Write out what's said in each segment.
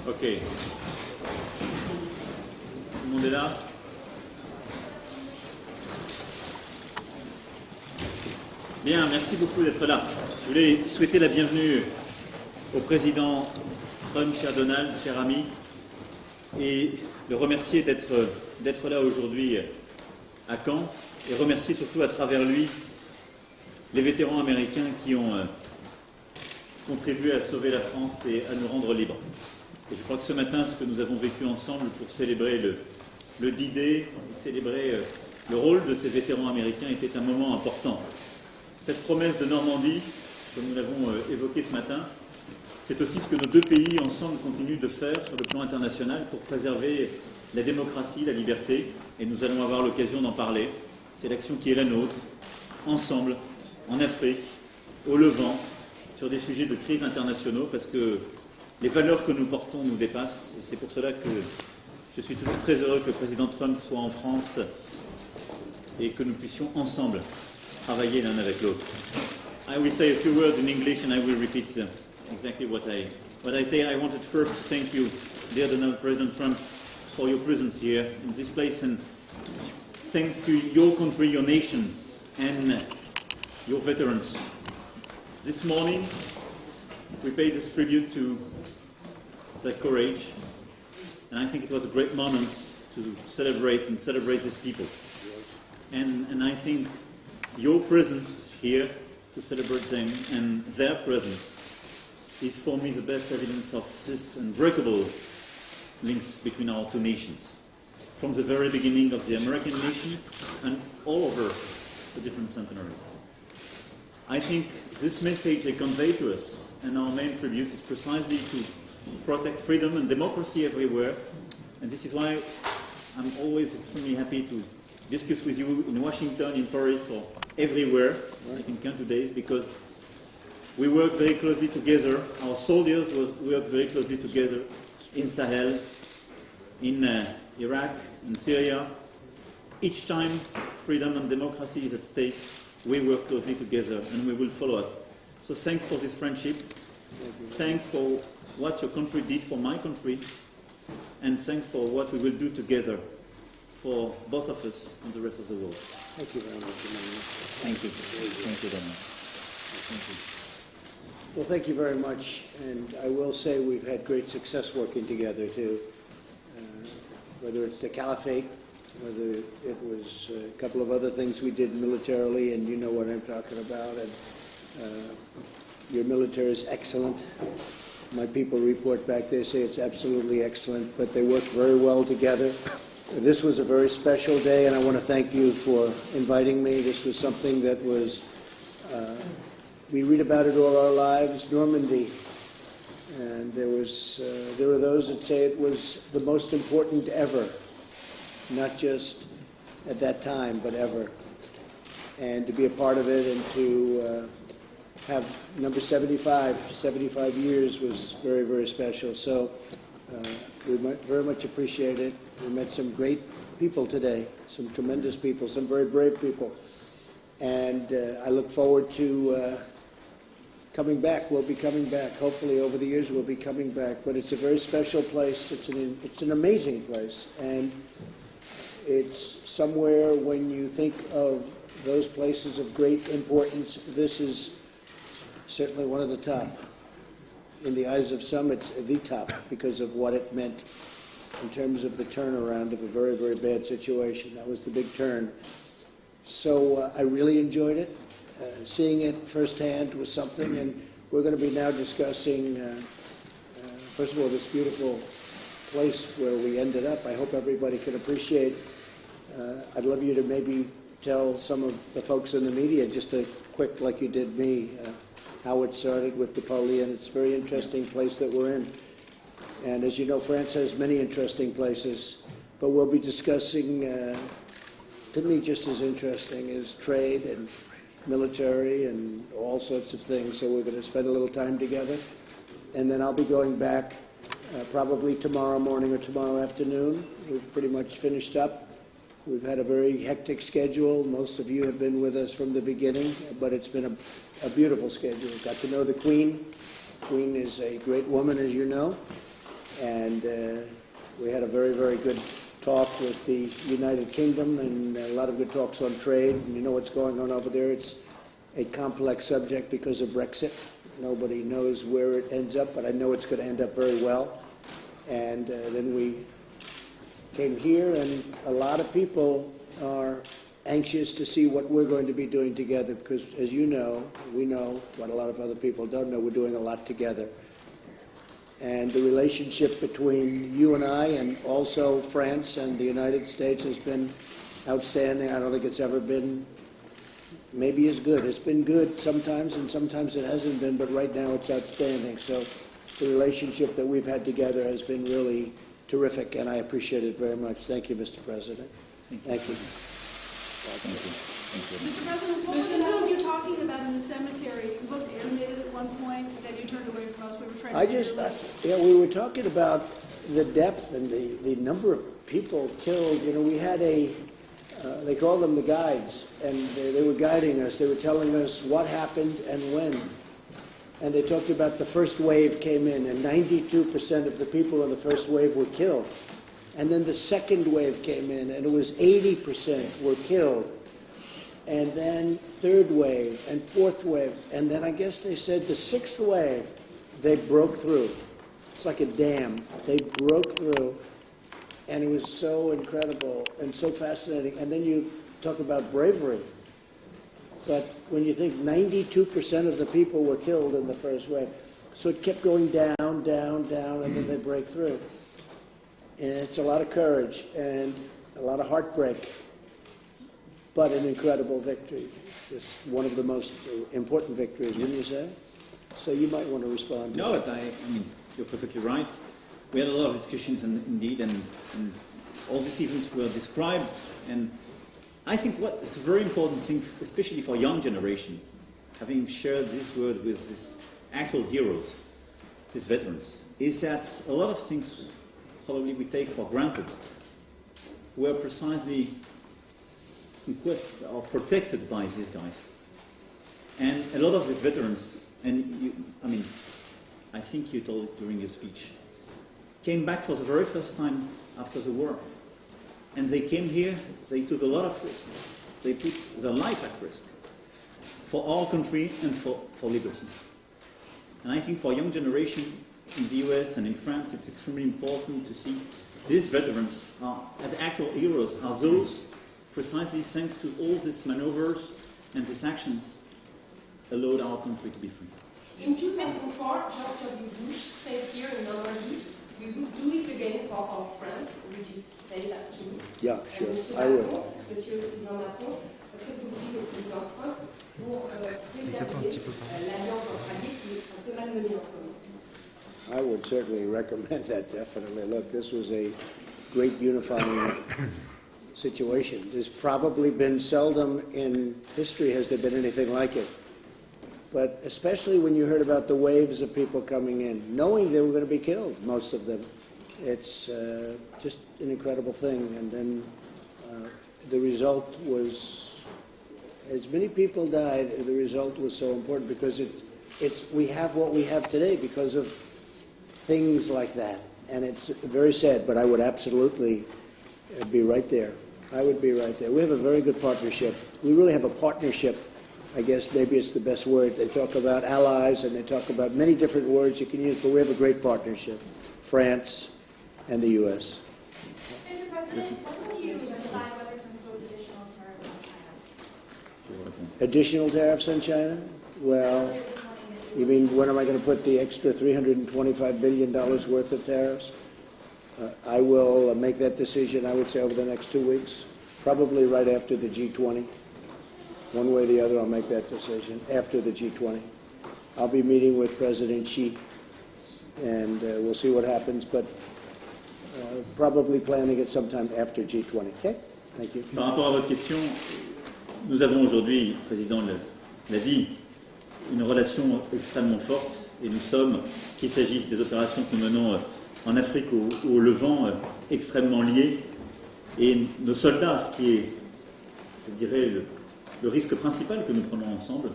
Ok. Tout le monde est là? Bien, merci beaucoup d'être là. Je voulais souhaiter la bienvenue au président Trump, cher Donald, cher ami, et le remercier d'être là aujourd'hui à Caen, et remercier surtout à travers lui les vétérans américains qui ont contribué à sauver la France et à nous rendre libres. Et je crois que ce matin, ce que nous avons vécu ensemble pour célébrer le D-Day, célébrer le rôle de ces vétérans américains était un moment important. Cette promesse de Normandie, comme nous l'avons évoqué ce matin, c'est aussi ce que nos deux pays ensemble continuent de faire sur le plan international pour préserver la démocratie, la liberté, et nous allons avoir l'occasion d'en parler. C'est l'action qui est la nôtre, ensemble, en Afrique, au Levant, sur des sujets de crise internationaux, parce que les valeurs que nous portons nous dépassent, et c'est pour cela que je suis toujours très heureux que le président Trump soit en France et que nous puissions ensemble travailler l'un avec l'autre. I will say a few words in English and I will repeat exactly what I say. I wanted first to thank you, dear Donald, President Trump, for your presence here in this place, and thanks to your country, your nation, and your veterans. This morning, we paid this tribute to their courage, and I think it was a great moment to celebrate these people. And I think your presence here to celebrate them and their presence is for me the best evidence of this unbreakable links between our two nations, from the very beginning of the American nation and all over the different centenaries. I think this message they convey to us, and our main tribute, is precisely to protect freedom and democracy everywhere, and this is why I'm always extremely happy to discuss with you in Washington, in Paris, or everywhere, like in Canton days, because we work very closely together. Our soldiers work very closely together in Sahel, in Iraq, in Syria. Each time freedom and democracy is at stake, we work closely together, and we will follow up. So thanks for this friendship. Thanks for what your country did for my country, and thanks for what we will do together for both of us and the rest of the world. Thank you very much, Emmanuel. Thank you. Thank you, Donald. Thank you. Well, thank you very much, and I will say we've had great success working together too. Whether it's the Caliphate, whether it was a couple of other things we did militarily, and you know what I'm talking about, and your military is excellent. My people report back, they say it's absolutely excellent, but they work very well together. This was a very special day, and I want to thank you for inviting me. This was something that was, we read about it all our lives, Normandy. And there were those that say it was the most important ever, not just at that time, but ever. And to be a part of it and to have number 75 years was very, very special. So we very much appreciate it. We met some great people today, some tremendous people, some very brave people. And I look forward to coming back. We'll be coming back. Hopefully over the years we'll be coming back. But it's a very special place. It's an amazing place. And it's somewhere when you think of those places of great importance, this is certainly one of the top. In the eyes of some, it's the top because of what it meant in terms of the turnaround of a very, very bad situation. That was the big turn. So I really enjoyed it. Seeing it firsthand was something, and we're going to be now discussing, first of all, this beautiful place where we ended up. I hope everybody can appreciate. I'd love you to maybe tell some of the folks in the media, just a quick, like you did me, how it started with Napoleon. It's a very interesting place that we're in. And as you know, France has many interesting places, but we'll be discussing, to me, just as interesting is trade and military and all sorts of things. So we're going to spend a little time together. And then I'll be going back probably tomorrow morning or tomorrow afternoon. We've pretty much finished up. We've had a very hectic schedule. Most of you have been with us from the beginning, but it's been a beautiful schedule. Got to know the Queen. Queen is a great woman, as you know. And we had a very, very good talk with the United Kingdom and a lot of good talks on trade. And you know what's going on over there. It's a complex subject because of Brexit. Nobody knows where it ends up, but I know it's going to end up very well. And then we came here, and a lot of people are anxious to see what we're going to be doing together because, as you know, we know what a lot of other people don't know, we're doing a lot together. And the relationship between you and I and also France and the United States has been outstanding. I don't think it's ever been maybe as good. It's been good sometimes and sometimes it hasn't been, but right now it's outstanding. So the relationship that we've had together has been really terrific, and I appreciate it very much. Thank you, Mr. President. Thank you. Mr. President, what was the two you're talking about in the cemetery? You looked animated at one point, then you turned away from us. We were trying to we were talking about the depth and the number of people killed. You know, we had they called them the guides, and they were guiding us. They were telling us what happened and when. And they talked about the first wave came in, and 92% of the people in the first wave were killed. And then the second wave came in, and it was 80% were killed. And then third wave and fourth wave. And then I guess they said the sixth wave, they broke through. It's like a dam. They broke through. And it was so incredible and so fascinating. And then you talk about bravery. But when you think 92% of the people were killed in the first wave, so it kept going down, down, down, and then they break through. And it's a lot of courage and a lot of heartbreak, but an incredible victory. It's one of the most important victories, wouldn't you say? So you might want to respond to that. No, I mean, you're perfectly right. We had a lot of discussions, indeed, and all these events were described. And I think what is a very important thing, especially for young generation, having shared this word with these actual heroes, these veterans, is that a lot of things probably we take for granted were precisely requested or protected by these guys. And a lot of these veterans, I think you told it during your speech, came back for the very first time after the war. And they came here, they took a lot of risk. They put their life at risk for our country and for liberty. And I think for young generation in the US and in France, it's extremely important to see these veterans as actual heroes, are those precisely thanks to all these maneuvers and these actions allowed our country to be free. In 2004, George W. Bush said here in Normandy, we would do it again for our France. Would you say that too? Yeah, sure, I would. Monsieur le Président Macron, qu'est-ce que vous dites au Président Trump pour préserver l'alliance entre-alliée qui est un peu malmenée en ce moment? I would certainly recommend that, definitely. Look, this was a great unifying situation. There's probably been seldom in history has there been anything like it. But especially when you heard about the waves of people coming in, knowing they were going to be killed, most of them, it's just an incredible thing. And then the result was, as many people died, the result was so important because we have what we have today because of things like that. And it's very sad, but I would absolutely be right there. I would be right there. We have a very good partnership. We really have a partnership. I guess maybe it's the best word. They talk about allies and they talk about many different words you can use, but we have a great partnership, France and the U.S. Mr. President, when will you decide whether to impose additional tariffs on China? Additional tariffs on China? Well, you mean when am I going to put the extra $325 billion worth of tariffs? I will make that decision, I would say, over the next 2 weeks, probably right after the G20. One way or the other, I'll make that decision after the G20. I'll be meeting with President Xi, and we'll see what happens, but probably planning it sometime after G20. Okay? Thank you. Par rapport à votre question, nous avons aujourd'hui, Président, l'a dit, une relation extrêmement forte, et nous sommes, qu'il s'agisse des opérations que nous menons en Afrique ou au Levant, extrêmement liés, et nos soldats, ce qui est, je dirais, le risque principal que nous prenons ensemble,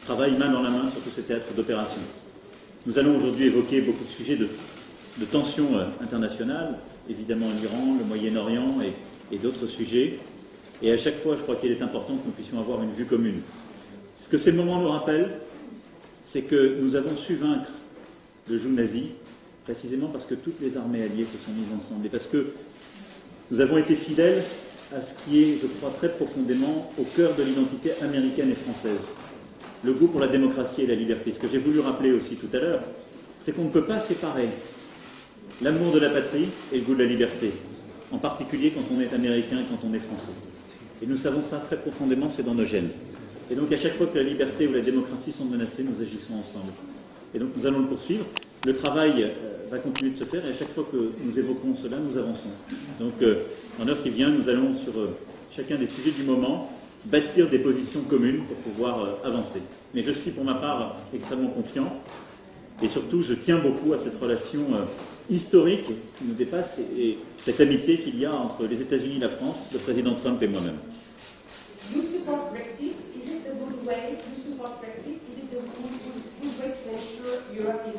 travaillent main dans la main sur tous ces théâtres d'opération. Nous allons aujourd'hui évoquer beaucoup de sujets de de tensions internationales, évidemment l'Iran, le Moyen-Orient et d'autres sujets. Et à chaque fois, je crois qu'il est important que nous puissions avoir une vue commune. Ce que ces moments nous rappellent, c'est que nous avons su vaincre le joug nazi, précisément parce que toutes les armées alliées se sont mises ensemble et parce que nous avons été fidèles à ce qui est, je crois, très profondément au cœur de l'identité américaine et française. Le goût pour la démocratie et la liberté. Ce que j'ai voulu rappeler aussi tout à l'heure, c'est qu'on ne peut pas séparer l'amour de la patrie et le goût de la liberté, en particulier quand on est américain et quand on est français. Et nous savons ça très profondément, c'est dans nos gènes. Et donc à chaque fois que la liberté ou la démocratie sont menacées, nous agissons ensemble. Et donc nous allons le poursuivre. Le travail va continuer de se faire et à chaque fois que nous évoquons cela, nous avançons. Donc en l'heure qui vient, nous allons sur chacun des sujets du moment bâtir des positions communes pour pouvoir avancer. Mais je suis pour ma part extrêmement confiant et surtout je tiens beaucoup à cette relation historique qui nous dépasse et cette amitié qu'il y a entre les États-Unis, la France, le président Trump et moi-même. You support Brexit? Is it the good way? You support Brexit? Is it the good way to ensure Europe is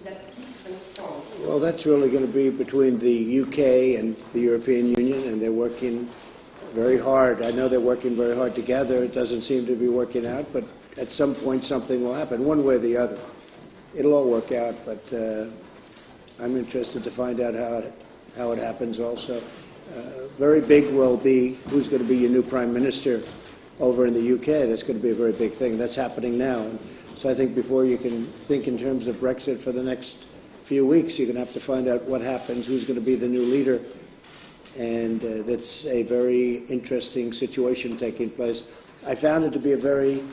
at peace and strong? Well, that's really going to be between the UK and the European Union, and they're working very hard. I know they're working very hard together. It doesn't seem to be working out, but at some point something will happen, one way or the other. It'll all work out, but I'm interested to find out how it happens also. Very big will be who's going to be your new Prime Minister over in the UK. That's going to be a very big thing. That's happening now. And so I think before you can think in terms of Brexit for the next few weeks, you're going to have to find out what happens, who's going to be the new leader. And that's a very interesting situation taking place. I found it to be a very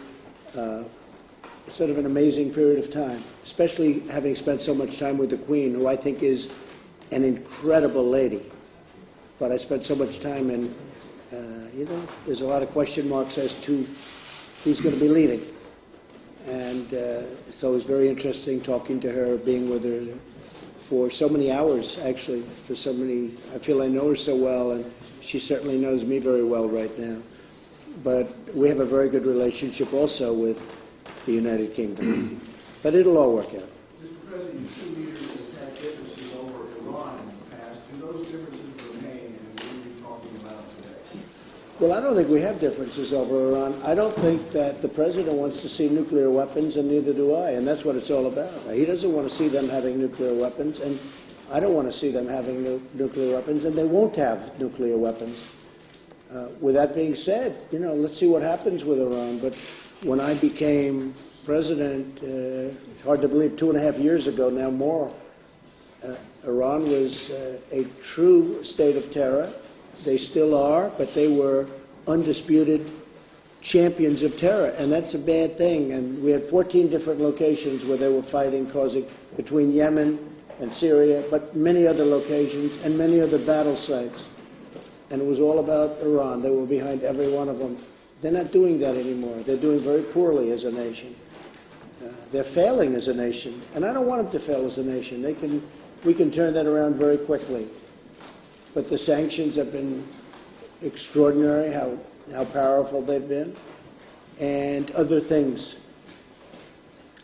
sort of an amazing period of time, especially having spent so much time with the Queen, who I think is an incredible lady. But I spent so much time and, there's a lot of question marks as to who's going to be leading. And so it was very interesting talking to her, being with her for so many hours, actually, I feel I know her so well, and she certainly knows me very well right now. But we have a very good relationship also with the United Kingdom. But it'll all work out. Mr. President, two leaders have had differences over Iran in the past. Do those differences remain, and what are you talking about today? Well, I don't think we have differences over Iran. I don't think that the president wants to see nuclear weapons, and neither do I, and that's what it's all about. He doesn't want to see them having nuclear weapons, and I don't want to see them having nuclear weapons, and they won't have nuclear weapons. With that being said, let's see what happens with Iran. But when I became president, it's hard to believe, 2.5 years ago, now more, Iran was a true state of terror. They still are, but they were undisputed champions of terror, and that's a bad thing. And we had 14 different locations where they were fighting, causing between Yemen and Syria, but many other locations and many other battle sites. And it was all about Iran. They were behind every one of them. They're not doing that anymore. They're doing very poorly as a nation. They're failing as a nation, and I don't want them to fail as a nation. We can turn that around very quickly. But the sanctions have been extraordinary, how powerful they've been, and other things.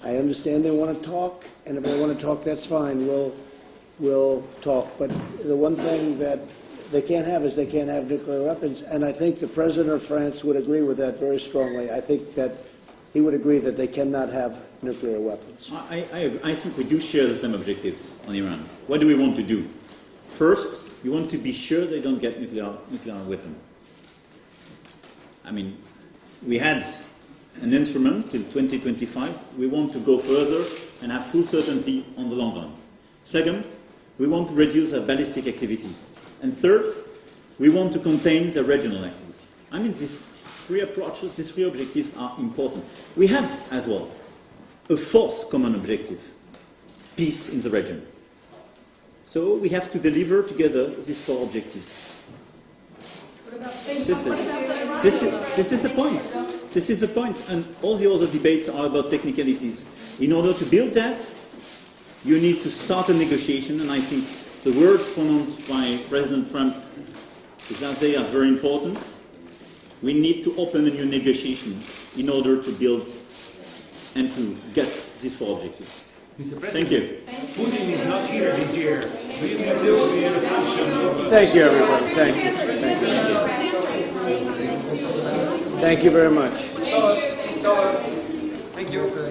I understand they want to talk, and if they want to talk, that's fine. We'll talk. But the one thing that they can't have is they can't have nuclear weapons, and I think the president of France would agree with that very strongly. I think that he would agree that they cannot have nuclear weapons. I think we do share the same objectives on Iran. What do we want to do? First, we want to be sure they don't get nuclear weapon. I mean, we had an instrument till 2025. We want to go further and have full certainty on the long run. Second, we want to reduce our ballistic activity. And third, we want to contain the regional activity. I mean, these three approaches, these three objectives are important. We have, as well, a fourth common objective, peace in the region. So we have to deliver together these four objectives. This is the point. This is the point, and all the other debates are about technicalities. In order to build that, you need to start a negotiation, and I think the words pronounced by President Trump that they are very important. We need to open a new negotiation in order to build and to get these four objectives. Mr. President. Thank you. Putin is not here this year. Do you think there will be any sanction of... Thank you, everybody. Thank you. Thank you very much. Thank you.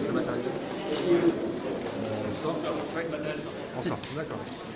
D'accord.